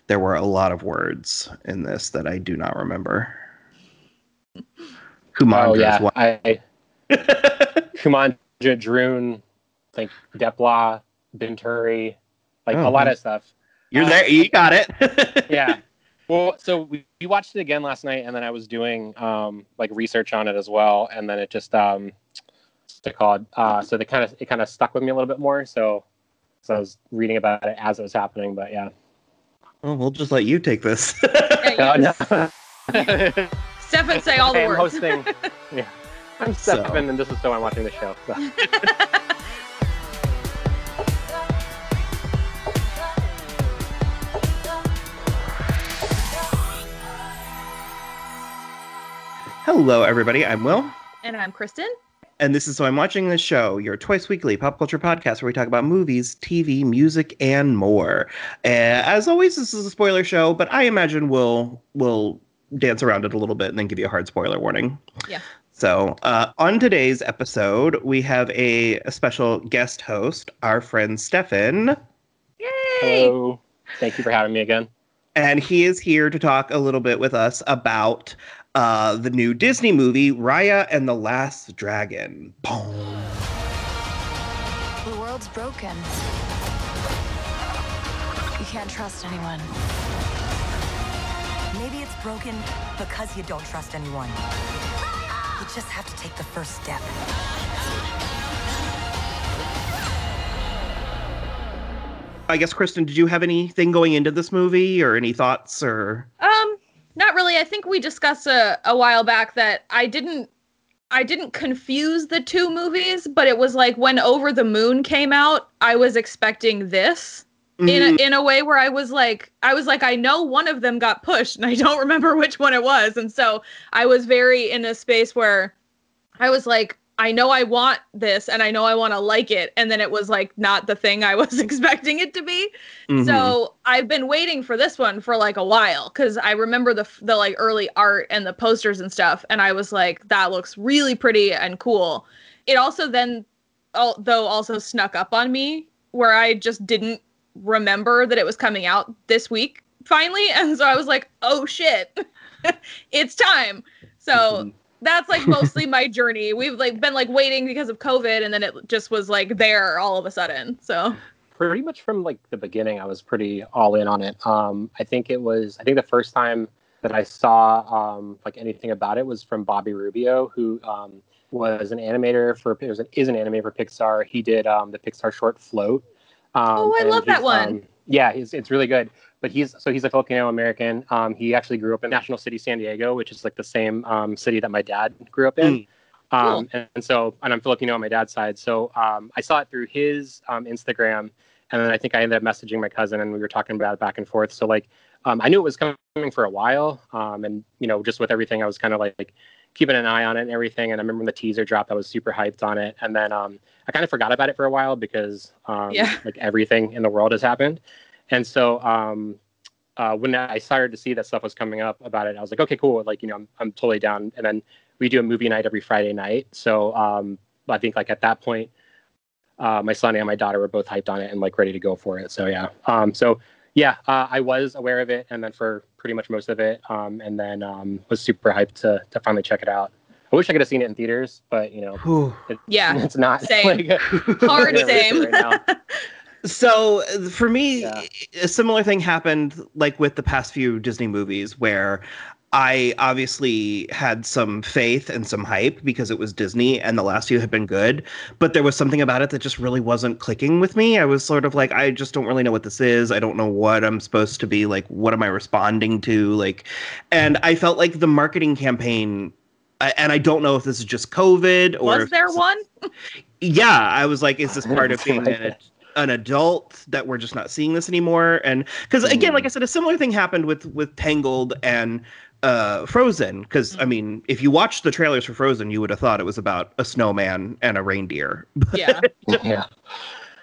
there were a lot of words in this that I do not remember. Kumandra is one. Kumandra, Droon, like Depla, Binturi, like a lot of stuff. You're there. You got it. Yeah. Well, so we watched it again last night, and then I was doing like research on it as well, and then it just what's it called? So it kind of stuck with me a little bit more. So I was reading about it as it was happening, but yeah. Well, we'll just let you take this. No. Stefan, say all the words. I'm hosting. Yeah, I'm Stefan, and this is so I'm watching the show. So. Hello, everybody. I'm Will. And I'm Kristen. And this is So I'm Watching This Show, your twice weekly pop culture podcast where we talk about movies, TV, music, and more. As always, this is a spoiler show, but I imagine we'll dance around it a little bit and then give you a hard spoiler warning. Yeah. So on today's episode, we have a special guest host, our friend Stefan. Yay! Hello. Thank you for having me again. And he is here to talk a little bit with us about the new Disney movie, Raya and the Last Dragon. Boom. The world's broken. You can't trust anyone. Maybe it's broken because you don't trust anyone. You just have to take the first step. I guess, Kristen, did you have anything going into this movie or any thoughts or? Not really. I think we discussed a while back that I didn't confuse the two movies, but it was like when Over the Moon came out, I was expecting this in a way where I was like, I know one of them got pushed and I don't remember which one it was. And so I was very in a space where I was like, I know I want this and I know I want to like it. And then it was like not the thing I was expecting it to be. Mm-hmm. So I've been waiting for this one for like a while because I remember the like early art and the posters and stuff. And I was like, that looks really pretty and cool. It also then, though, also snuck up on me where I just didn't remember that it was coming out this week finally. And so I was like, oh shit, it's time. So that's like mostly my journey. We've like been like waiting because of COVID, and then it just was like there all of a sudden. So pretty much from like the beginning, I was pretty all in on it. I think the first time that I saw like anything about it was from Bobby Rubio, who was an animator for Pixar. He did the Pixar short Float. I love that one. Yeah, it's really good. But he's a Filipino American. He actually grew up in National City, San Diego, which is like the same city that my dad grew up in. Cool. And I'm Filipino on my dad's side. So I saw it through his Instagram, and then I think I ended up messaging my cousin, and we were talking about it back and forth. So like I knew it was coming for a while, and just with everything, I was kind of like keeping an eye on it and everything. And I remember when the teaser dropped, I was super hyped on it, and then I kind of forgot about it for a while because like everything in the world has happened. And so when I started to see that stuff was coming up about it, I was like, okay, cool. Like, I'm totally down. And then we do a movie night every Friday night. So I think like at that point, my son and my daughter were both hyped on it and like ready to go for it. So yeah. I was aware of it, and then for pretty much most of it, and then was super hyped to finally check it out. I wish I could have seen it in theaters, but it's not. Same. Like, Hard same. Right now. So for me, a similar thing happened like with the past few Disney movies where I obviously had some faith and some hype because it was Disney and the last few had been good, but there was something about it that just really wasn't clicking with me. I was sort of like, I just don't really know what this is. I don't know what I'm supposed to be like. What am I responding to? Like, and I felt like the marketing campaign, and I don't know if this is just COVID or was there one? Yeah, I was like, is this part of being an adult that we're just not seeing this anymore? And because again, like I said, a similar thing happened with Tangled and Frozen. Because I mean, if you watched the trailers for Frozen, you would have thought it was about a snowman and a reindeer. Yeah. Yeah.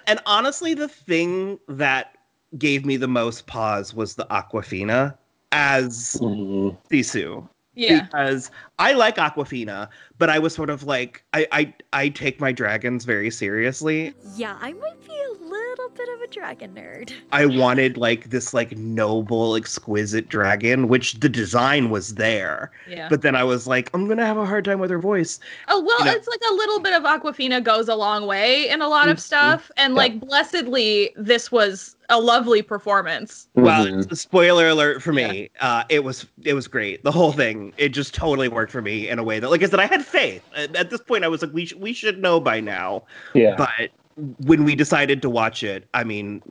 And honestly, the thing that gave me the most pause was the Awkwafina as Sisu. Yeah. Because I like Awkwafina, but I was sort of like, I take my dragons very seriously. Yeah, I might be a little bit of a dragon nerd. I wanted like this like noble, exquisite dragon, which the design was there. Yeah. But then I was like, I'm gonna have a hard time with her voice. Oh, well, You know? it's like a little bit of Aquafina goes a long way in a lot of stuff. And like, blessedly, this was a lovely performance. Well, spoiler alert for me. It was great. The whole thing, it just totally worked for me in a way that, like I said, I had faith. At this point, I was like, we should know by now. Yeah. But when we decided to watch it, I mean,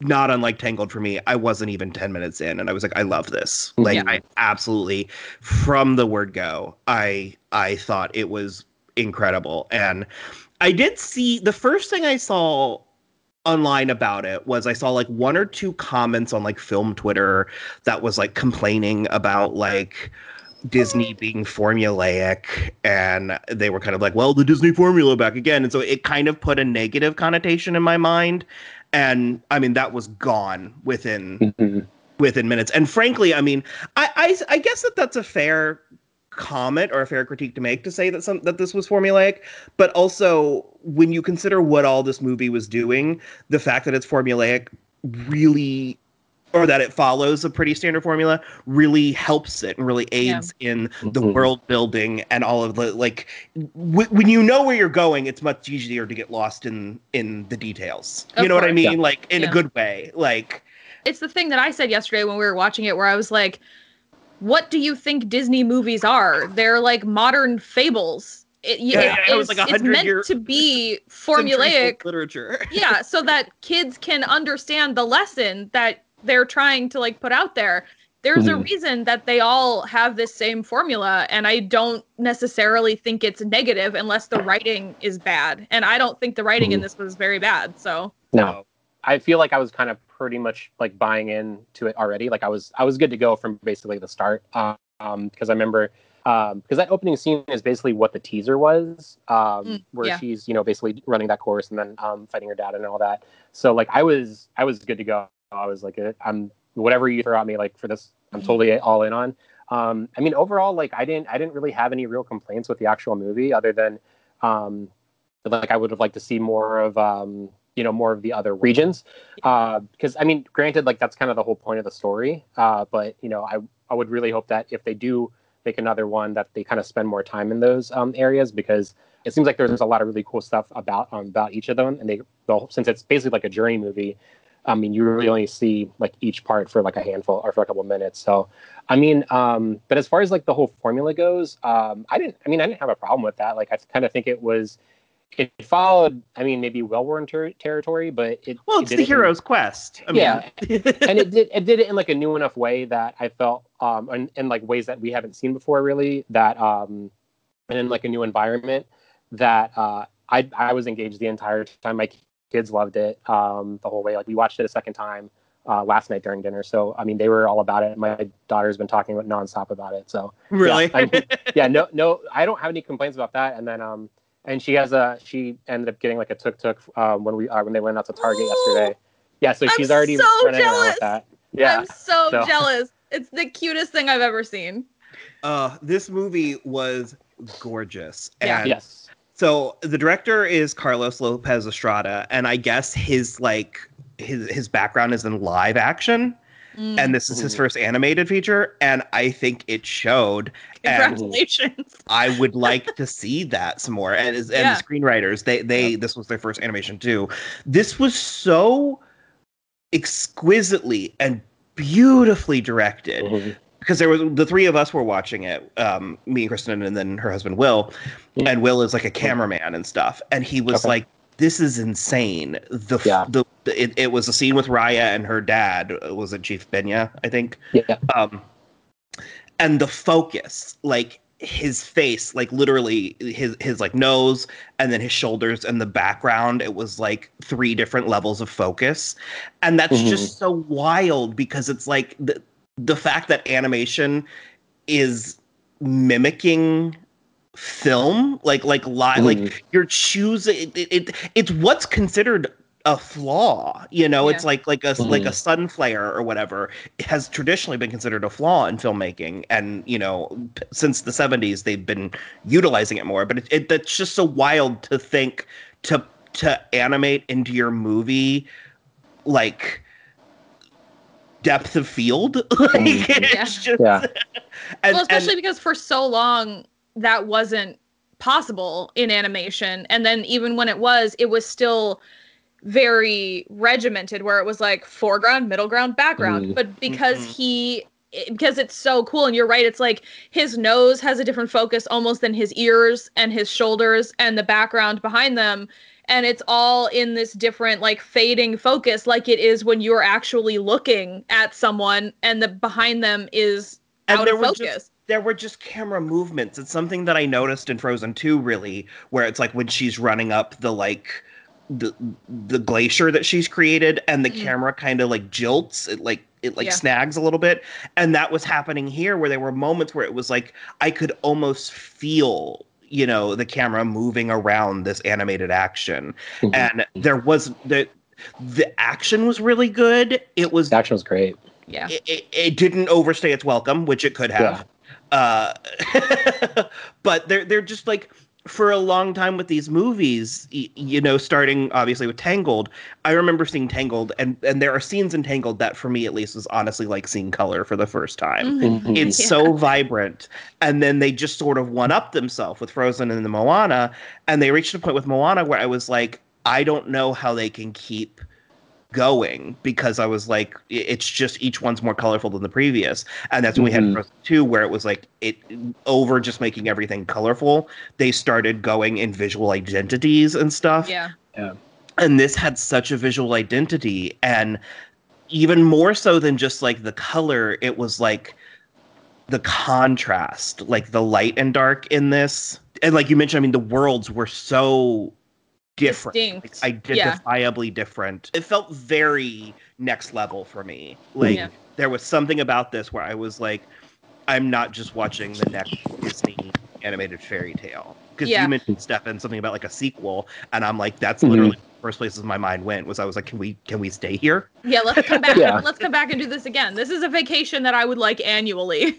not unlike Tangled for me, I wasn't even 10 minutes in, and I was like, I love this. Like, I absolutely, from the word go, I thought it was incredible. And I did see, the first thing I saw online about it was I saw like one or two comments on like film Twitter that was like complaining about like Disney being formulaic, and they were kind of like, well, the Disney formula back again. And so it kind of put a negative connotation in my mind. And I mean, that was gone within minutes. And frankly, I mean, I guess that's a fair comment or a fair critique to make, to say that this was formulaic, but also when you consider what all this movie was doing, the fact that it's formulaic really, or that it follows a pretty standard formula, really helps it and really aids in the world building and all of the, like, when you know where you're going, it's much easier to get lost in the details. You know what I mean? Like, in a good way. Like, it's the thing that I said yesterday when we were watching it, where I was like, what do you think Disney movies are? They're like modern fables. It's meant to be formulaic literature. Yeah, so that kids can understand the lesson that they're trying to like put out there. There's a reason that they all have this same formula, and I don't necessarily think it's negative unless the writing is bad. And I don't think the writing in this was very bad. So no, I feel like I was kind of pretty much like buying into it already. Like I was good to go from basically the start. Because I remember, because that opening scene is basically what the teaser was, where she's, you know, basically running that course and then fighting her dad and all that. So like I was good to go. I was like, I'm whatever you throw at me, like for this, I'm totally all in on. I mean, overall, like I didn't really have any real complaints with the actual movie, other than like I would have liked to see more of more of the other regions, because I mean, granted, like that's kind of the whole point of the story, but you know, I would really hope that if they do make another one, that they kind of spend more time in those areas, because it seems like there's a lot of really cool stuff about each of them, and since it's basically like a journey movie, I mean, you really only see like each part for like a handful or for a couple of minutes. So, I mean, but as far as like the whole formula goes, I didn't have a problem with that. Like, I kind of think it followed, I mean, maybe well-worn territory, but it's the hero's quest. And it did it in like a new enough way that I felt, in like ways that we haven't seen before, really, that, and in like a new environment that, I was engaged the entire time. My kids loved it the whole way. Like we watched it a second time last night during dinner. So I mean, they were all about it. My daughter's been talking about nonstop about it. So really, no, I don't have any complaints about that. And then and she ended up getting like a tuk-tuk when they went out to Target yesterday. Yeah, so she's already running around with that. Yeah, I'm so jealous. It's the cutest thing I've ever seen. This movie was gorgeous. Yeah. And yes. So the director is Carlos Lopez Estrada, and I guess his background is in live action, and this is his first animated feature, and I think it showed. Congratulations! And I would like to see that some more. And the screenwriters, this was their first animation too. This was so exquisitely and beautifully directed. Because there was the three of us were watching it, me and Kristen, and then her husband Will, and Will is like a cameraman and stuff, and he was like, "This is insane." It was a scene with Raya and her dad. Was it Chief Benya, I think? Yeah. And the focus, like his face, like literally his like nose, and then his shoulders and the background. It was like 3 different levels of focus, and that's just so wild, because it's like the fact that animation is mimicking film, like live, like you're choosing it's what's considered a flaw, you know. It's like a sun flare or whatever. It has traditionally been considered a flaw in filmmaking, and you know, since the 70s they've been utilizing it more. But that's just so wild to think to to animate into your movie, like, depth of field. Like, it's just... Well, especially because for so long that wasn't possible in animation. And then even when it was still very regimented, where it was like foreground, middle ground, background. But because because it's so cool, and you're right, it's like his nose has a different focus almost than his ears and his shoulders and the background behind them. And it's all in this different, like, fading focus, like it is when you're actually looking at someone and the behind them is out of focus. There were just camera movements. It's something that I noticed in Frozen 2, really, where it's like when she's running up the, like, the glacier that she's created, and the camera kind of, like, jilts. It snags a little bit. And that was happening here, where there were moments where it was like I could almost feel, you know, the camera moving around this animated action. And there was the action was really good. The action was great. Yeah. It didn't overstay its welcome, which it could have. But they're just like, for a long time with these movies, you know, starting obviously with Tangled, I remember seeing Tangled, and there are scenes in Tangled that, for me at least, was honestly like seeing color for the first time. It's so vibrant. And then they just sort of one-up themselves with Frozen and the Moana, and they reached a point with Moana where I was like, I don't know how they can keep going, because I was like, it's just each one's more colorful than the previous. And that's when we had Frozen 2, where it was like, it over just making everything colorful, they started going in visual identities and stuff. And this had such a visual identity, and even more so than just like the color, it was like the contrast, like the light and dark in this. And like you mentioned, I mean, the worlds were so different, like, identifiably different. It felt very next level for me. Like, there was something about this where I was like, I'm not just watching the next Disney animated fairy tale. Because you mentioned, Stefan, something about like a sequel, and I'm like, that's literally the first places my mind went. Was I was like, can we stay here? Yeah, let's come back. Let's come back and do this again. This is a vacation that I would like annually.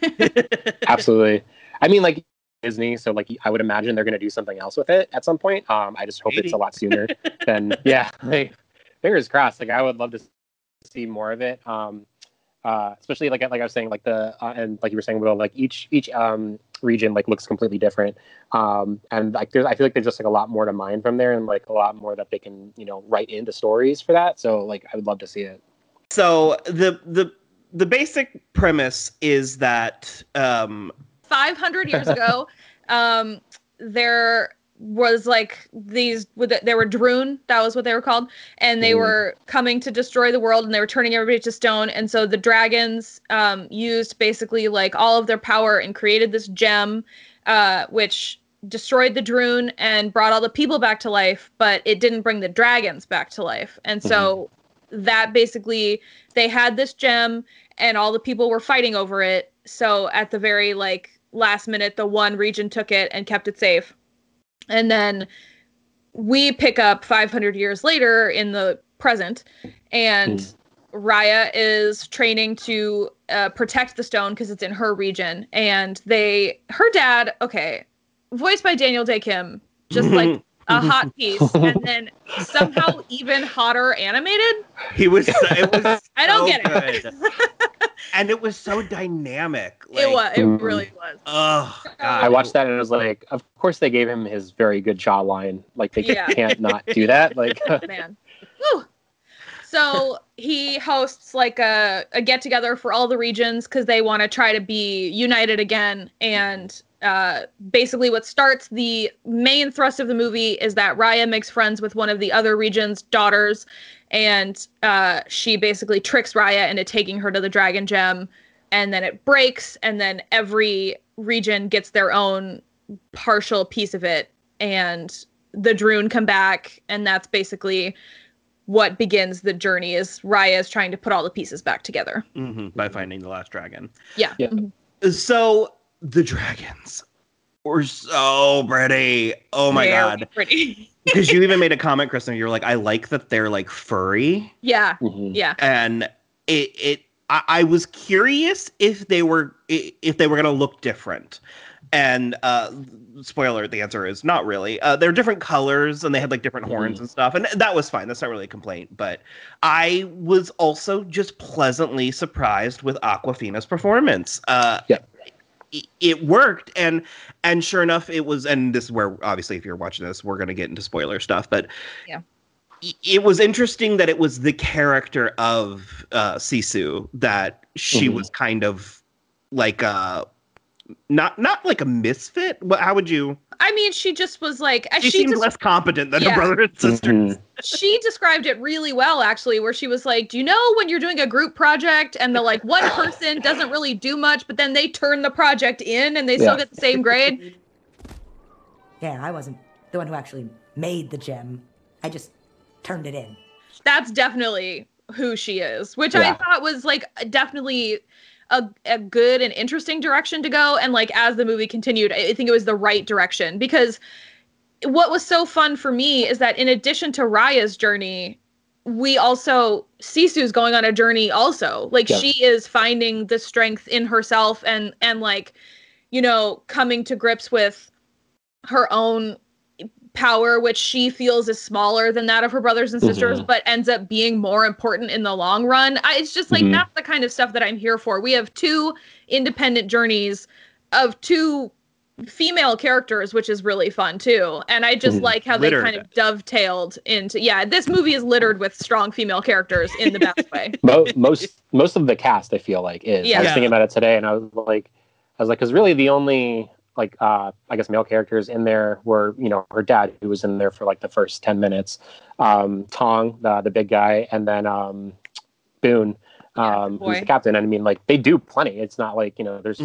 Absolutely. I mean, like, Disney, so like I would imagine they're going to do something else with it at some point. I just hope it's a lot sooner than like, fingers crossed. Like, I would love to see more of it, especially like I was saying, like the and like you were saying, Will, like each region like looks completely different, and like I feel like there's just like a lot more to mine from there, and like a lot more that they can, you know, write into stories for that. So like I would love to see it. So the basic premise is that 500 years ago, there was like there were Droon, that was what they were called, and they were coming to destroy the world, and they were turning everybody to stone. And so the dragons used basically like all of their power and created this gem, which destroyed the Droon and brought all the people back to life, but it didn't bring the dragons back to life. And so that basically, they had this gem and all the people were fighting over it. So at the very like last minute, the one region took it and kept it safe. And then we pick up 500 years later in the present, and Raya is training to protect the stone because it's in her region. And her dad, voiced by Daniel Day Kim, just like a hot piece, and then somehow even hotter animated. It was I don't get it. And it was so dynamic. Like, It really was. Oh, God. I watched that and it was like, of course they gave him his very good jawline. Like, they can't not do that. Like, man. Woo. So he hosts like a get together for all the regions because they want to try to be united again. And basically what starts the main thrust of the movie is that Raya makes friends with one of the other region's daughters, and she basically tricks Raya into taking her to the dragon gem, and then it breaks, and then every region gets their own partial piece of it, and the Droon come back, and that's basically what begins the journey, is Raya is trying to put all the pieces back together. By finding the last dragon. Yeah. So the dragons were so pretty. Oh my God. Pretty. Because you even made a comment, Kristen, you were like, I like that they're like furry. Yeah. Yeah. And it I was curious if they were going to look different. And spoiler, the answer is not really. They're different colors and they had like different horns and stuff. And that was fine. That's not really a complaint. But I was also just pleasantly surprised with Awkwafina's performance. It worked. And sure enough, it was. And this is where, obviously, if you're watching this, we're going to get into spoiler stuff. But yeah. It was interesting that it was the character of Sisu that she was kind of like not like a misfit. How would you? I mean, she just was like she seemed less competent than her brother and sister. She described it really well, actually, where she was like, "Do you know when you're doing a group project and the like one person doesn't really do much, but then they turn the project in and they still get the same grade?" Yeah, I wasn't the one who actually made the gem. I just turned it in. That's definitely who she is, which I thought was like definitely a good and interesting direction to go. And like as the movie continued, I think it was the right direction, because what was so fun for me is that in addition to Raya's journey, we also Sisu's going on a journey also. Like she is finding the strength in herself and like, you know, coming to grips with her own power, which she feels is smaller than that of her brothers and sisters, but ends up being more important in the long run. It's just like, that's the kind of stuff that I'm here for. We have two independent journeys of two female characters, which is really fun too. And I just like how they kind of dovetailed into, this movie is littered with strong female characters in the best way. Most of the cast, I feel like, is. I was thinking about it today, and I was like, because really the only I guess male characters in there were, you know, her dad, who was in there for like the first 10 minutes, Tong, the big guy, and then Boone, who's the captain. And I mean, like, they do plenty. It's not like, you know, there's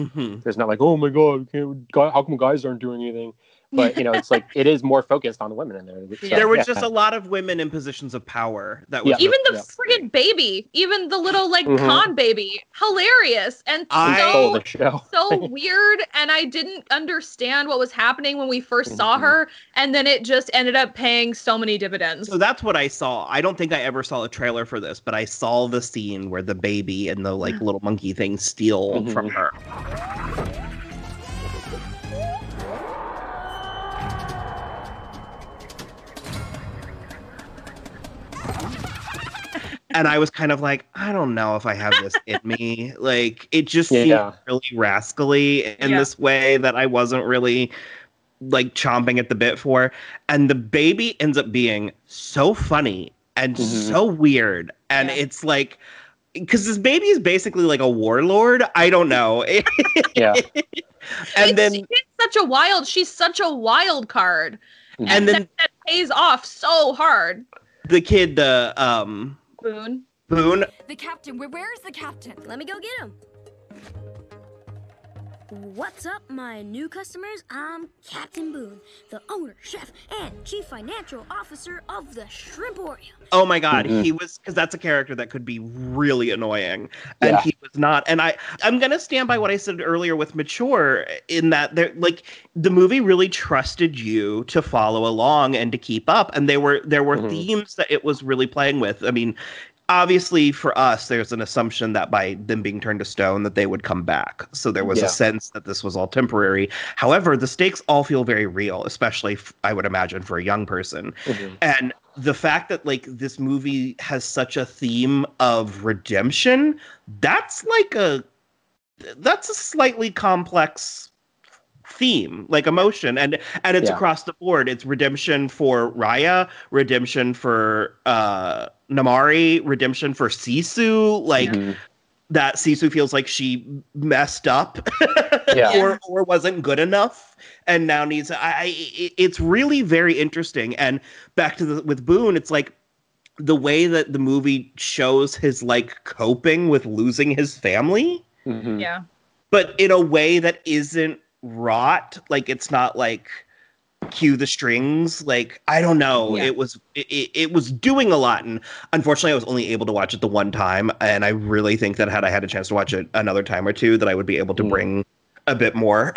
not like, oh my god, how come guys aren't doing anything? But, you know, it's like, it is more focused on the women in there. So, there was just a lot of women in positions of power. That was even the friggin' baby, even the little like Khan baby, hilarious and so weird. And I didn't understand what was happening when we first saw her, and then it just ended up paying so many dividends. So that's what I saw. I don't think I ever saw a trailer for this, but I saw the scene where the baby and the like little monkey thing steal from her. And I was kind of like, I don't know if I have this in me. Like, it just seemed really rascally in this way that I wasn't really, like, chomping at the bit for. And the baby ends up being so funny and so weird. And it's like, because this baby is basically like a warlord. I don't know. And then she's such a wild card. And then that pays off so hard. The kid, Boone. The captain. Where's the captain? Let me go get him. What's up, my new customers? I'm Captain Boone, the owner, chef, and chief financial officer of the Shrimporium. Oh my god, he was, because that's a character that could be really annoying, and he was not. And I'm gonna stand by what I said earlier with Mature, in that the movie really trusted you to follow along and to keep up, and there were themes that it was really playing with. I mean, obviously, for us, there's an assumption that by them being turned to stone, that they would come back. So there was a sense that this was all temporary. However, the stakes all feel very real, especially, I would imagine, for a young person. And the fact that, like, this movie has such a theme of redemption, that's a slightly complex theme, like emotion, and it's across the board. It's redemption for Raya, redemption for Namari, redemption for Sisu, like that Sisu feels like she messed up or wasn't good enough and now needs it's really very interesting. And back to with Boone, it's like the way that the movie shows his like coping with losing his family, but in a way that isn't wrought. Like, it's not like cue the strings. Like, I don't know. It was doing a lot, and unfortunately I was only able to watch it the one time, and I really think that had I had a chance to watch it another time or two, that I would be able to bring a bit more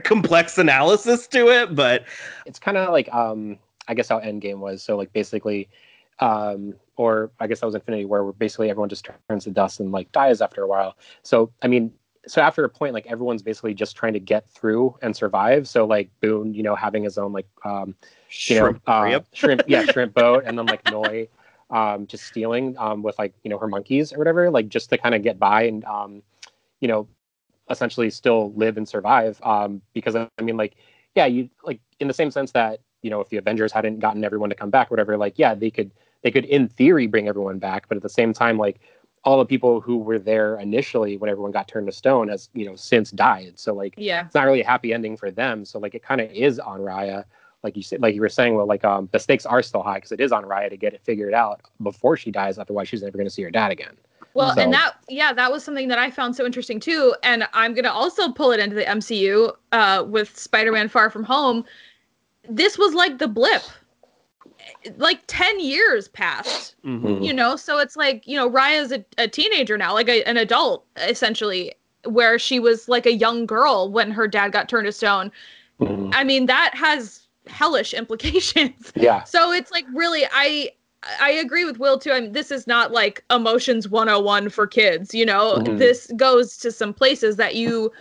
complex analysis to it. But it's kind of like I guess how Endgame was. So like basically well, or I guess that was Infinity War, where basically everyone just turns to dust and like dies after a while. So I mean, so after a point, like everyone's basically just trying to get through and survive. So like Boone, you know, having his own like shrimp boat, and then like Noi just stealing with like, you know, her monkeys or whatever, like just to kind of get by and you know, essentially still live and survive. Because I mean, like, yeah, you like in the same sense that, you know, if the Avengers hadn't gotten everyone to come back, or whatever, like, yeah, they could in theory bring everyone back, but at the same time, like all the people who were there initially when everyone got turned to stone has, you know, since died. So like, it's not really a happy ending for them. So like, it kind of is on Raya, like you said, like you were saying, well, like the stakes are still high because it is on Raya to get it figured out before she dies. Otherwise, she's never going to see her dad again. Well, and that was something that I found so interesting too. And I'm going to also pull it into the MCU with Spider-Man Far From Home. This was like the blip. Like 10 years passed, you know? So it's like, you know, Raya's a teenager now, like an adult, essentially, where she was like a young girl when her dad got turned to stone. I mean, that has hellish implications. Yeah. So it's like, really, I agree with Will too. I mean, this is not like emotions 101 for kids, you know? This goes to some places that you,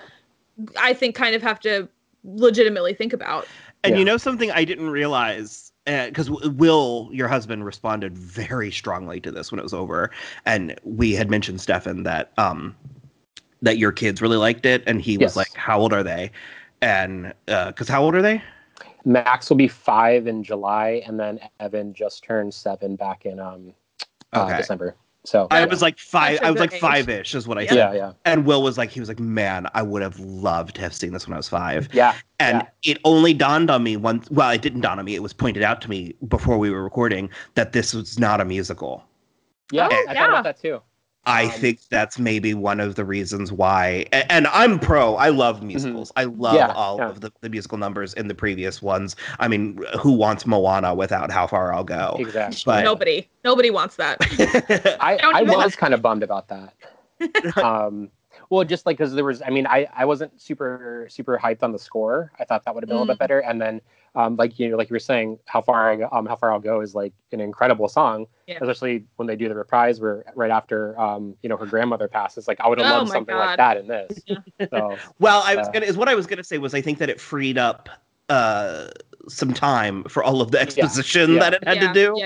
I think, kind of have to legitimately think about. And you know something I didn't realize, because Will, your husband, responded very strongly to this when it was over, and we had mentioned, Stefan, that that your kids really liked it, and he was like, "How old are they?" And because how old are they? Max will be 5 in July, and then Evan just turned 7 back in December. So I was like 5. I was like 5-ish is what I said. Yeah. And Will was like, man, I would have loved to have seen this when I was 5. Yeah. And it only dawned on me once. Well, it didn't dawn on me. It was pointed out to me before we were recording that this was not a musical. Yeah, I thought about that too. I think that's maybe one of the reasons why. And I'm pro. I love musicals. I love all of the musical numbers in the previous ones. I mean, who wants Moana without How Far I'll Go? Exactly. But Nobody wants that. I was kind of bummed about that. Well, just like because there was, I mean, I wasn't super hyped on the score. I thought that would have been a little bit better. And then, like you were saying, How Far I'll Go is like an incredible song, especially when they do the reprise where right after her grandmother passes. Like I would have loved something like that in this. So, well, what I was gonna say was I think that it freed up some time for all of the exposition that it had to do.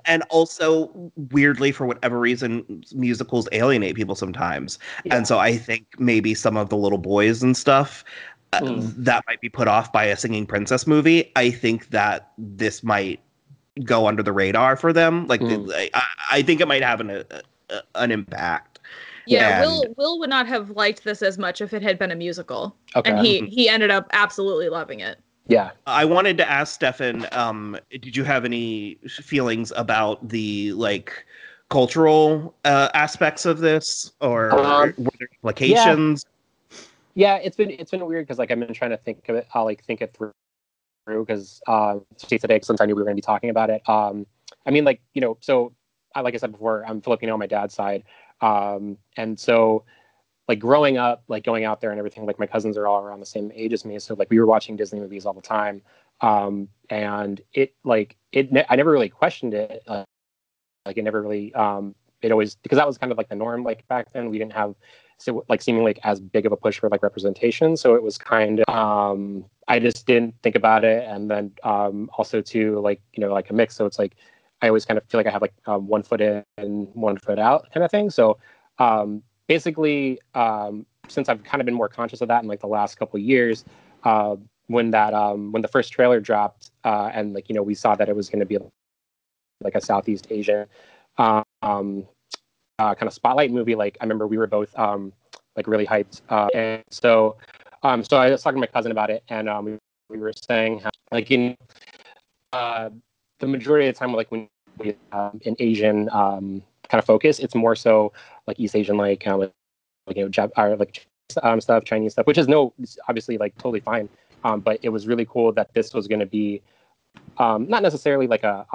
And also, weirdly, for whatever reason, musicals alienate people sometimes. And so I think maybe some of the little boys and stuff that might be put off by a singing princess movie. I think that this might go under the radar for them. Like, I think it might have an impact. Yeah, Will would not have liked this as much if it had been a musical. Okay. And he ended up absolutely loving it. Yeah. I wanted to ask Stefan, did you have any feelings about the like cultural aspects of this, or were there implications? Yeah, it's been weird because like I've been trying to think of it. I'll like think it through because today, since I knew we were going to be talking about it. I mean, like, you know, so like I said before, I'm Filipino on my dad's side, and so. Like growing up, like going out there and everything, like my cousins are all around the same age as me. So like we were watching Disney movies all the time. And I never really questioned it. Like it never really, it always, because that was kind of like the norm. Like back then we didn't have seemingly like as big of a push for like representation. So it was kind of, I just didn't think about it. And then also too, like, you know, like a mix. So it's like, I always kind of feel like I have like 1 foot in and 1 foot out kind of thing. So, basically, since I've kind of been more conscious of that in like the last couple of years, when the first trailer dropped, and like, you know, we saw that it was going to be like a Southeast Asian kind of spotlight movie. Like I remember we were both like really hyped, and so I was talking to my cousin about it, and we were saying how, like in the majority of the time, like when we an Asian kind of focus, it's more so like East Asian, like kind of like you know, stuff, Chinese stuff, which is obviously like totally fine. But it was really cool that this was going to be not necessarily like a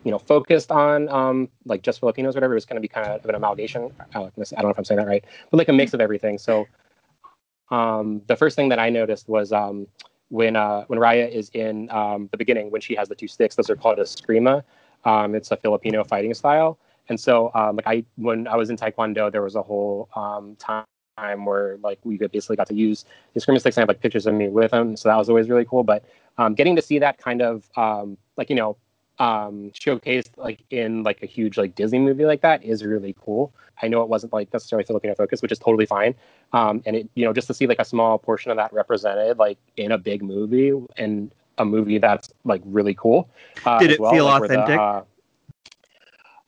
you know, focused on like just Filipinos or whatever. It was going to be kind of an amalgamation. I don't know if I'm saying that right, but like a mix of everything. So the first thing that I noticed was when Raya is in the beginning, when she has the 2 sticks, those are called a screama. It's a Filipino fighting style. And so when I was in Taekwondo, there was a whole time where like we basically got to use the scrimmage sticks and have like pictures of me with them. So that was always really cool. But getting to see that kind of showcased like in like a huge like Disney movie like that is really cool. I know it wasn't like necessarily Filipino focus, which is totally fine. And it, just to see like a small portion of that represented like in a big movie and a movie that's like really cool. Did it feel authentic?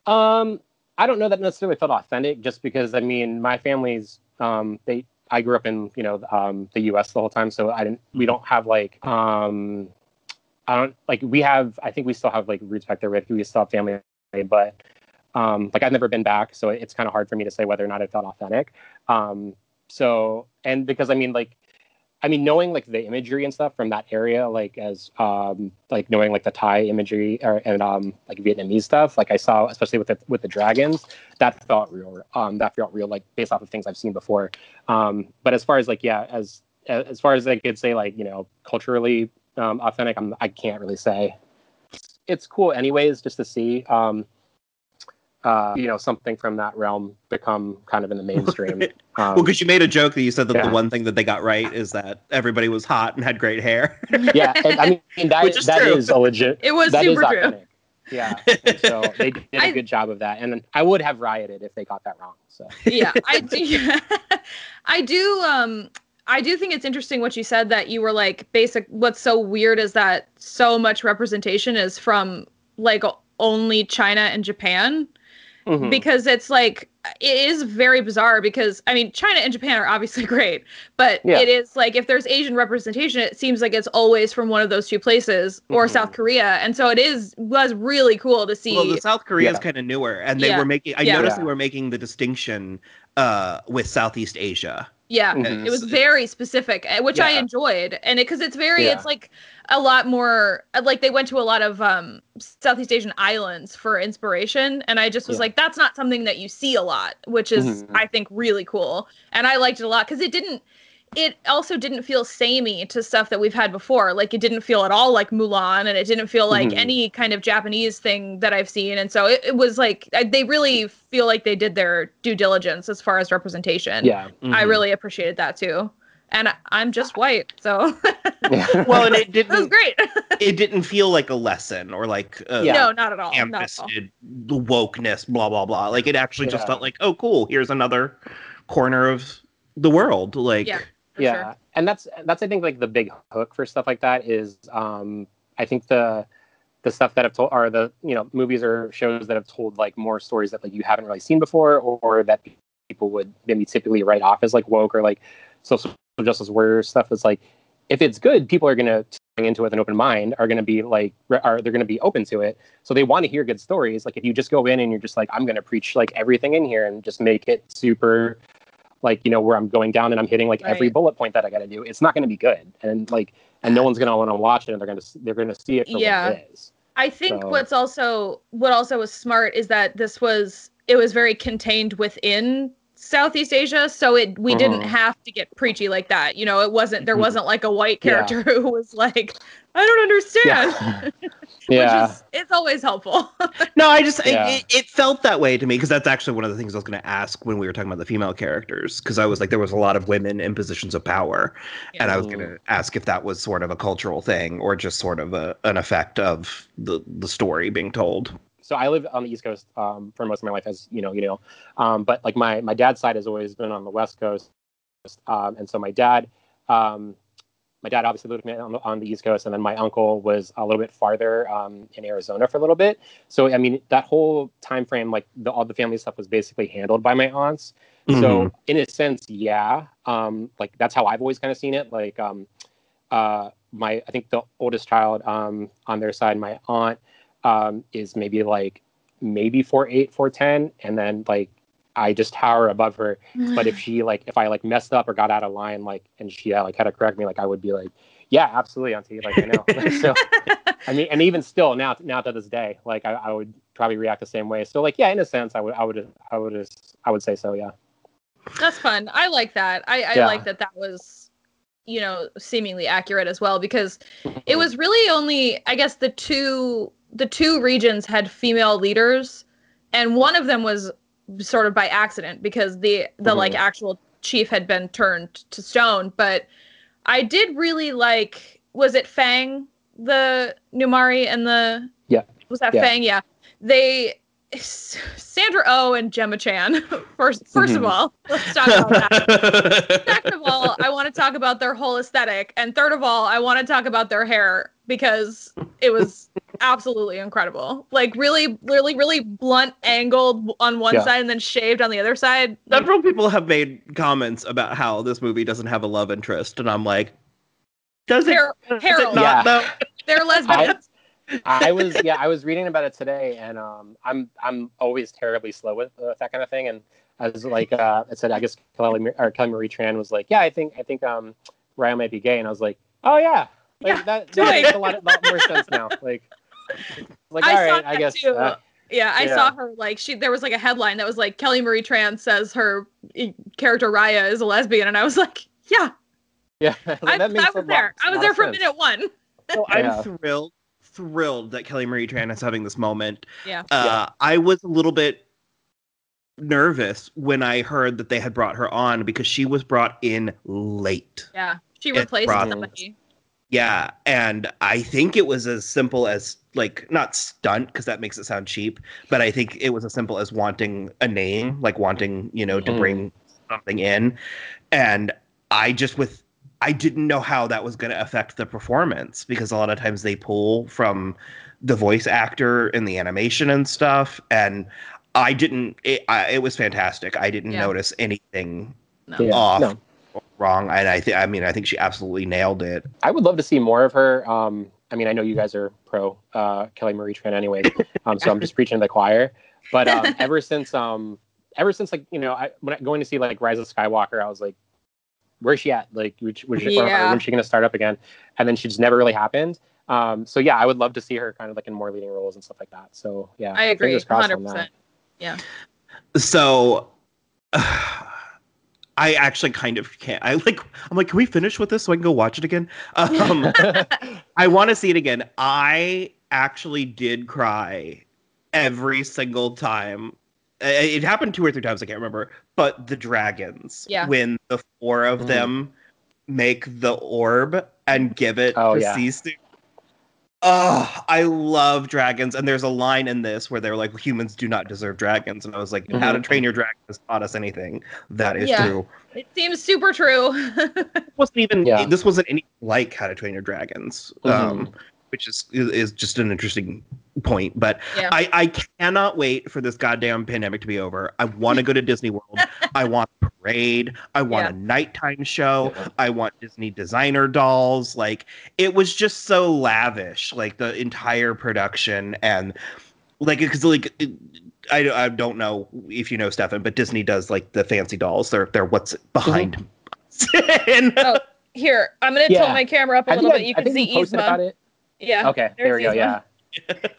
I don't know that necessarily felt authentic, just because I mean my family's I grew up in the U.S. the whole time, so we don't have like I think we still have like roots back there. We still have family, but like I've never been back, so it's kind of hard for me to say whether or not it felt authentic. So, and because I mean knowing like the imagery and stuff from that area, like as like knowing like the Thai imagery and like Vietnamese stuff, like I saw especially with the dragons, that felt real. That felt real, like based off of things I've seen before. But as far as like as far as I could say like culturally authentic, I can't really say. It's cool anyways just to see something from that realm become kind of in the mainstream. Well, because you made a joke that you said that the one thing that they got right is that everybody was hot and had great hair. Yeah, and, I mean that is a legit. It was super true. Yeah, and so they did a good job of that, and I would have rioted if they got that wrong. So yeah, I do think it's interesting what you said, that you were like, what's so weird is that so much representation is from like only China and Japan. Mm-hmm. Because it's like, it is very bizarre because, I mean, China and Japan are obviously great, but it is like, if there's Asian representation, it seems like it's always from one of those two places, or South Korea. And so was really cool to see. Well, the South Korea is kind of newer, and they were making, I noticed they were making the distinction with Southeast Asia. Yeah, it was very specific, which I enjoyed. And because it's very, it's like a lot more, like they went to a lot of Southeast Asian islands for inspiration. And I just was like, that's not something that you see a lot, which is, I think, really cool. And I liked it a lot because it also didn't feel samey to stuff that we've had before. Like it didn't feel at all like Mulan, and it didn't feel like any kind of Japanese thing that I've seen. And so it was like, they really feel like they did their due diligence as far as representation. Yeah. I really appreciated that too. And I'm just white, so. Well, and it didn't. It was great. It didn't feel like a lesson or like no, not at all. Ham-fisted wokeness, blah blah blah. Like it actually just felt like, oh, cool. Here's another corner of the world. Like sure. And that's I think like the big hook for stuff like that is I think the stuff that have told are the movies or shows that have told like more stories that like you haven't really seen before, or that people would maybe typically write off as like woke or like social justice warrior stuff. Is like, if it's good, people are going to bring into it with an open mind, are going to be like, they're going to be open to it. So they want to hear good stories. Like if you just go in and you're just like, I'm going to preach like everything in here and just make it super like, where I'm going down and I'm hitting like every bullet point that I got to do, it's not going to be good. And like, and no one's going to want to watch it, and they're going to see it for what it is. I think what also was smart is that it was very contained within Southeast Asia, so we didn't have to get preachy like that. It wasn't, there wasn't like a white character who was like, I don't understand. It's always helpful. No, it felt that way to me, because that's actually one of the things I was going to ask when we were talking about the female characters, because I was like, there was a lot of women in positions of power, and I was going to ask if that was sort of a cultural thing or just sort of an effect of the story being told. So I lived on the East Coast for most of my life, as but like my dad's side has always been on the West Coast, and so my dad obviously lived on the East Coast, and then my uncle was a little bit farther in Arizona for a little bit. So I mean, that whole time frame, like all the family stuff was basically handled by my aunts. So in a sense, like that's how I've always kind of seen it. Like I think the oldest child on their side, my aunt, is maybe 4'8", 4'10", and then like I just tower above her. But if I like messed up or got out of line, like, and she like had to correct me, like I would be like, yeah, absolutely, auntie, like I know. So I mean, and even still now to this day, like I would probably react the same way. So like, yeah, in a sense, I would say so, yeah. That's fun. I like that. I like that was seemingly accurate as well, because it was really only, I guess, the two the two regions had female leaders, and one of them was sort of by accident because the like actual chief had been turned to stone. But I did really like, was it Fang, the Numari and the was that Fang? Yeah, they Sandra Oh and Gemma Chan. First of all, let's talk about that. Second of all, I want to talk about their whole aesthetic, and third of all, I want to talk about their hair because it was absolutely incredible. Like really blunt angled on one side and then shaved on the other side. Several people have made comments about how this movie doesn't have a love interest, and I'm like, does it not though? They're lesbians. I was reading about it today, and I'm always terribly slow with that kind of thing. And I was like, it said, I guess Kelly Marie Tran was like, yeah, I think Raya might be gay, and I was like, oh yeah, like, that makes a lot more sense now. Like all right, I guess. Too. I saw her like there was like a headline that was like Kelly Marie Tran says her character Raya is a lesbian, and I was like, yeah, I was there. I was there for minute one. So I'm thrilled that Kelly Marie Tran is having this moment. I was a little bit nervous when I heard that they had brought her on because she was brought in late. Yeah, she replaced somebody. Yeah, and I think it was as simple as, like, not stunt, because that makes it sound cheap, but I think it was as simple as wanting a name, like wanting, to bring something in. And I didn't know how that was going to affect the performance, because a lot of times they pull from the voice actor and the animation and stuff, and it was fantastic. I didn't notice anything off. No. Wrong, and I think she absolutely nailed it. I would love to see more of her. I mean, I know you guys are pro Kelly Marie Tran anyway, so I'm just preaching to the choir. But ever since like when going to see like Rise of Skywalker, I was like, where's she at? Like, when's she going to start up again? And then she just never really happened. So yeah, I would love to see her kind of like in more leading roles and stuff like that. So yeah, I agree, 100%. Yeah. So. I actually kind of can't. I'm like, can we finish with this so I can go watch it again? I want to see it again. I actually did cry every single time. It happened 2 or 3 times, I can't remember. But the dragons, when the 4 of them make the orb and give it to Sisu. Oh, I love dragons. And there's a line in this where they're like, humans do not deserve dragons. And I was like, How to Train Your Dragon has taught us anything. That is true. It seems super true. This wasn't any like How to Train Your Dragons, which is just an interesting point. But I cannot wait for this goddamn pandemic to be over. I want to go to Disney World. I want a parade. I want a nighttime show. I want Disney designer dolls. Like, it was just so lavish, like the entire production. And like, because like, I don't know if you know, Stefan, but Disney does like the fancy dolls. They're what's behind. Here, I'm going to tilt my camera up a little bit. You can see Yzma. About it. Yeah. Okay, there we go. Yeah.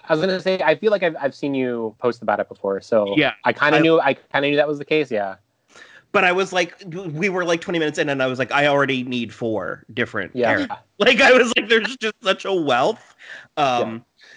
I was gonna say, I feel like I've seen you post about it before, so I kind of knew that was the case. Yeah. But I was like, we were like 20 minutes in, and I was like, I already need 4 different characters. Like, I was like, there's just such a wealth.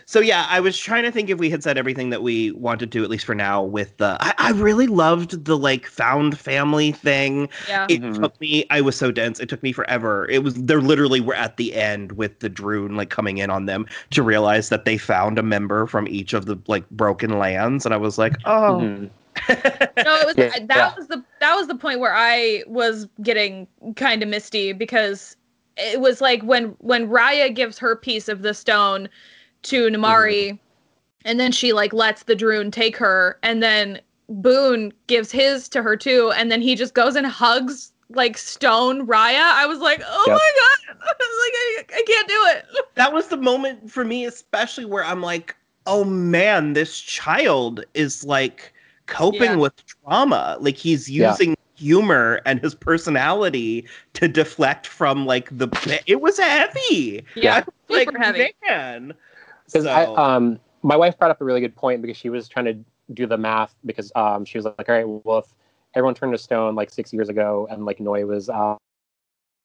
So yeah, I was trying to think if we had said everything that we wanted to, at least for now, with the I really loved the like found family thing. Yeah. It took me, I was so dense, it took me forever. They're literally were at the end with the Droon like coming in on them to realize that they found a member from each of the like broken lands, and I was like, oh. No, it was that was the point where I was getting kind of misty, because it was like when Raya gives her piece of the stone to Numari, and then she like lets the Droon take her, and then Boone gives his to her too, and then he just goes and hugs like stone Raya. I was like, oh my god, I was like, I can't do it. That was the moment for me, especially where I'm like, oh man, this child is like coping with trauma. Like, he's using humor and his personality to deflect from like it was heavy. Yeah, like, super heavy. Man. Because my wife brought up a really good point, because she was trying to do the math, because she was like, all right, well, if everyone turned to stone like 6 years ago and like Noi was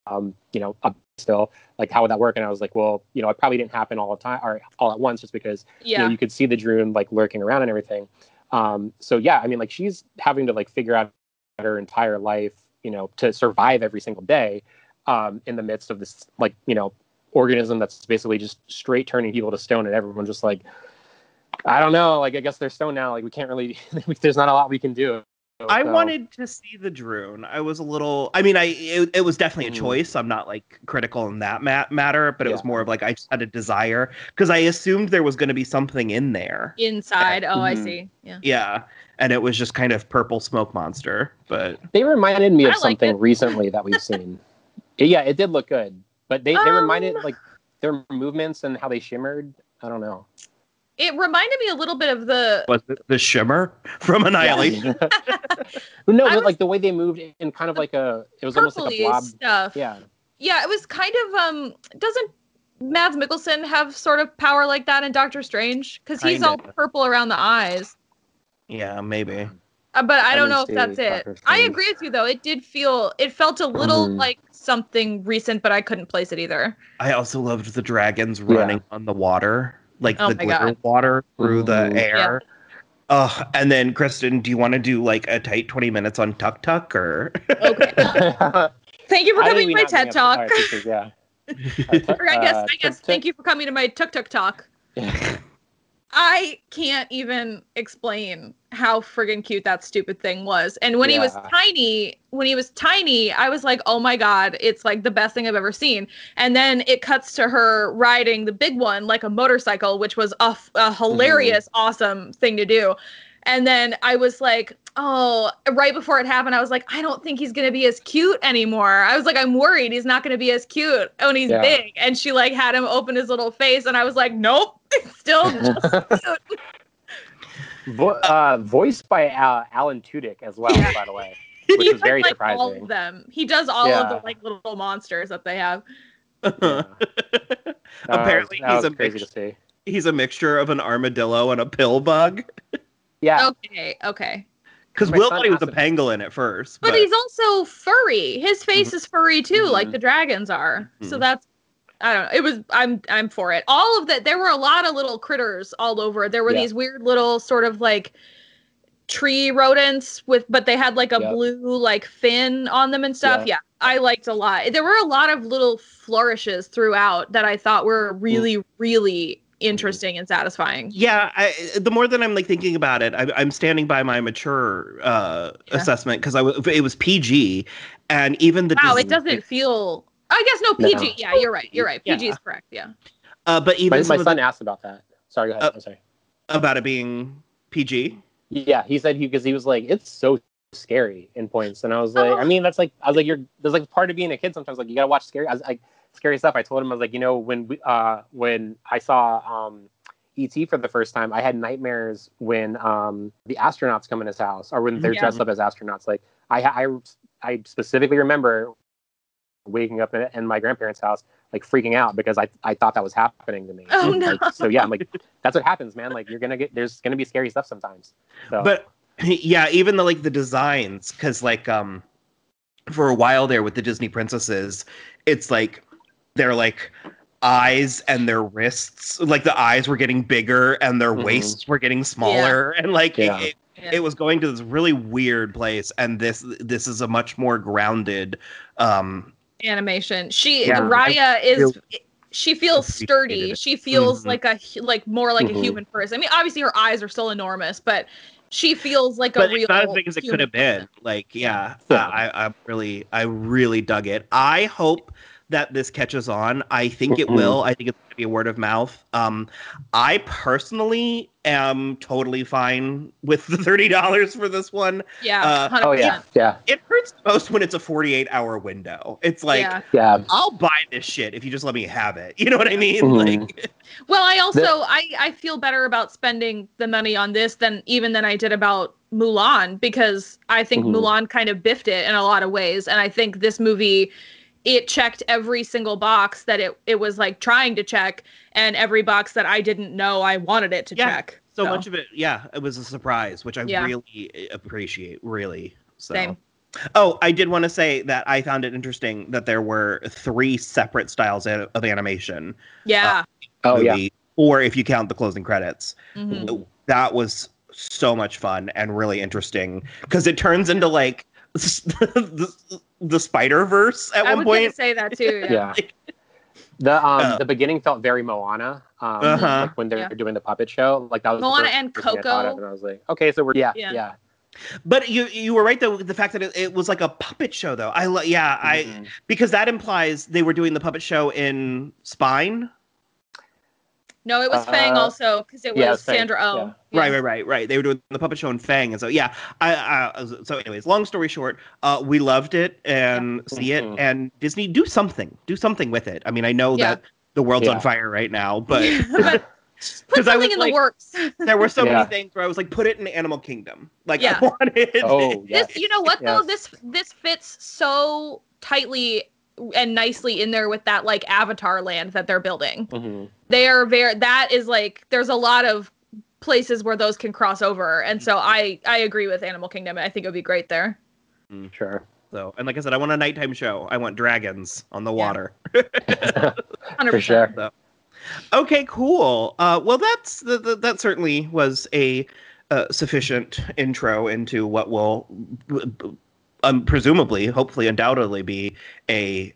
up still, like, how would that work? And I was like, well, it probably didn't happen all the time or all at once, just because you could see the Droon like lurking around and everything. So yeah, I mean, like, she's having to like figure out her entire life, to survive every single day, in the midst of this, like, organism that's basically just straight turning people to stone, and everyone's just like, I don't know, like, I guess they're stone now, like, we can't really there's not a lot we can do. I wanted to see the Droon. I was a little, I mean, it was definitely a choice. I'm not like critical in that matter, but it was more of like, I just had a desire because I assumed there was going to be something in there inside. I see. Yeah, and it was just kind of purple smoke monster. But they reminded me of something recently that we've seen. Yeah, it did look good, but they reminded, like, their movements and how they shimmered. I don't know. It reminded me a little bit of the shimmer from Annihilation. No, but like the way they moved in kind of like it was almost like a blob stuff. Yeah, it was kind of doesn't Mads Mikkelsen have sort of power like that in Doctor Strange? Because he's all purple around the eyes. Yeah, maybe. But I don't know if that's it. I agree with you though. It felt a little like something recent, but I couldn't place it either. I also loved the dragons running on the water. Like the glitter water through the air. Yeah. And then, Kristen, do you want to do like a tight 20 minutes on Tuk Tuk or? Okay. Thank you for coming to my TED Talk. I guess thank you for coming to my Tuk Tuk Talk. I can't even explain how friggin' cute that stupid thing was. And when he was tiny, I was like, oh my God, it's like the best thing I've ever seen. And then it cuts to her riding the big one like a motorcycle, which was a hilarious, awesome thing to do. And then I was like, oh, right before it happened, I was like, I don't think he's going to be as cute anymore. I was like, I'm worried he's not going to be as cute when he's big. And she like had him open his little face. And I was like, nope, still just cute. Voiced by Alan Tudyk as well, by the way, which was very surprising. All of them. He does all of the like little monsters that they have. Apparently, he's a mixture of an armadillo and a pill bug. Yeah. Okay. Because Will thought he was a pangolin at first, but he's also furry. His face is furry too, like the dragons are. So that's, I don't know. It was, I'm for it. All of that. There were a lot of little critters all over. There were these weird little sort of like tree rodents but they had like a blue like fin on them and stuff. Yeah, I liked a lot. There were a lot of little flourishes throughout that I thought were really, really interesting and satisfying. Yeah, the more that I'm like thinking about it, I'm standing by my mature assessment because it was PG, and even the it doesn't feel. I guess no PG. No. Yeah, you're right. PG is correct. Yeah. But even my son asked about that. Sorry, go ahead. I'm sorry. About it being PG. Yeah, he said because he was like, it's so scary in points, and I was like, I mean, that's like, I was like, there's like part of being a kid sometimes, like you gotta watch scary. I was like. Scary stuff. I told him, I was like, when I saw E.T. for the first time, I had nightmares when the astronauts come in his house or when they're dressed up as astronauts. Like I specifically remember waking up in my grandparents' house, like freaking out because I thought that was happening to me. Oh no! Like, so yeah, I'm like, that's what happens, man. Like there's gonna be scary stuff sometimes. So. But yeah, even the designs, because like for a while there with the Disney princesses, it's like. Their like eyes and their wrists, like the eyes were getting bigger and their waists were getting smaller, and like it was going to this really weird place. And this is a much more grounded animation. Raya is. She feels sturdy. She feels like more like a human person. I mean, obviously her eyes are still enormous, but she feels like a real. It's not as big as it could have been. Like, I really dug it. I hope that this catches on. I think it will. I think it's going to be a word of mouth. I personally am totally fine with the $30 for this one. Yeah. 100%. It hurts most when it's a 48-hour window. It's like, I'll buy this shit if you just let me have it. You know what I mean? Like, well, I also I feel better about spending the money on this than I did about Mulan, because I think Mulan kind of biffed it in a lot of ways, and I think this movie. It checked every single box that it was like trying to check, and every box that I didn't know I wanted it to check. So much of it, it was a surprise, which I really appreciate. Really, so. Same. Oh, I did want to say that I found it interesting that there were 3 separate styles of animation. Yeah. Movie, or if you count the closing credits. Mm-hmm. That was so much fun and really interesting because it turns into like the Spider-Verse at one point. I was going to say that too. Yeah. The beginning felt very Moana, like when they're doing the puppet show. Like that was Moana the first and thing I thought Coco. of, and I was like, okay, so we're yeah. But you were right though, the fact that it was like a puppet show though. Because that implies they were doing the puppet show in Spine. No, it was Fang also because it was Sandra Oh. Yeah. Right. They were doing the puppet show in Fang, and so so anyways, long story short, we loved it and see it, and Disney do something with it. I mean, I know that the world's on fire right now, but put something in the works. There were so many things where I was like, put it in Animal Kingdom. Like I wanted. This, you know what though? This fits so tightly and nicely in there with that like Avatar land that they're building. They are that is like there's a lot of places where those can cross over, and so I agree with Animal Kingdom. I think it would be great there. Sure. So, and like I said, I want a nighttime show. I want dragons on the water. 100%. For sure. So, okay, cool. Well, that certainly was a sufficient intro into what will presumably, hopefully, undoubtedly be a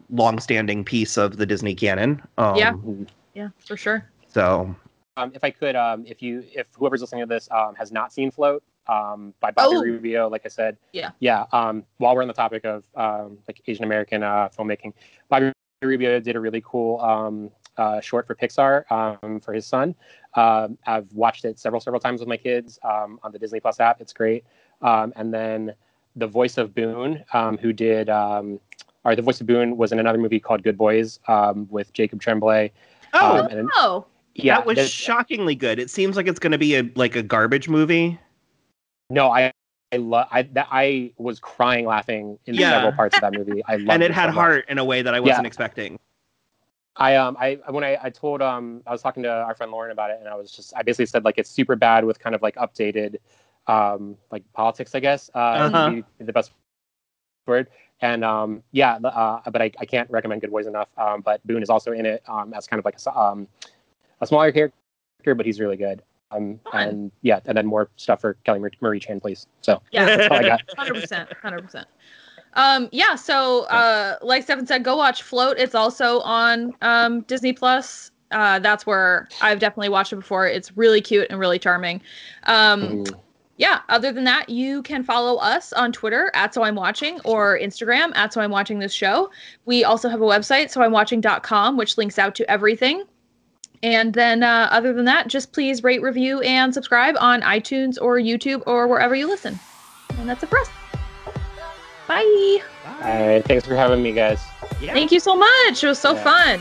long-standing piece of the Disney canon. Yeah, for sure. So, if I could, if whoever's listening to this has not seen Float by Bobby Rubio, like I said, while we're on the topic of like Asian American filmmaking, Bobby Rubio did a really cool short for Pixar for his son. I've watched it several times with my kids on the Disney Plus app. It's great. And then the voice of Boone, who did, the voice of Boone was in another movie called Good Boys with Jacob Tremblay. Yeah, that was shockingly good. It seems like it's going to be a garbage movie. No, I was crying laughing in several parts of that movie. I loved and it had heart in a way that I wasn't expecting. I was talking to our friend Lauren about it, and I basically said like it's super bad with kind of like updated like politics, I guess, would be the best word. And but I can't recommend Good Boys enough. But Boone is also in it as kind of like a smaller character, but he's really good. And then more stuff for Kelly Marie Chan, please. So that's all I got. 100%. So like Stefan said, go watch Float. It's also on Disney Plus. That's where I've definitely watched it before. It's really cute and really charming. Other than that, you can follow us on Twitter @SoI'mWatching or Instagram @SoI'mWatchingThisShow. We also have a website, soimwatching.com, which links out to everything. And then other than that, just please rate, review, and subscribe on iTunes or YouTube or wherever you listen. And that's it for us. Bye. All right. Thanks for having me, guys. Thank you so much. It was so fun.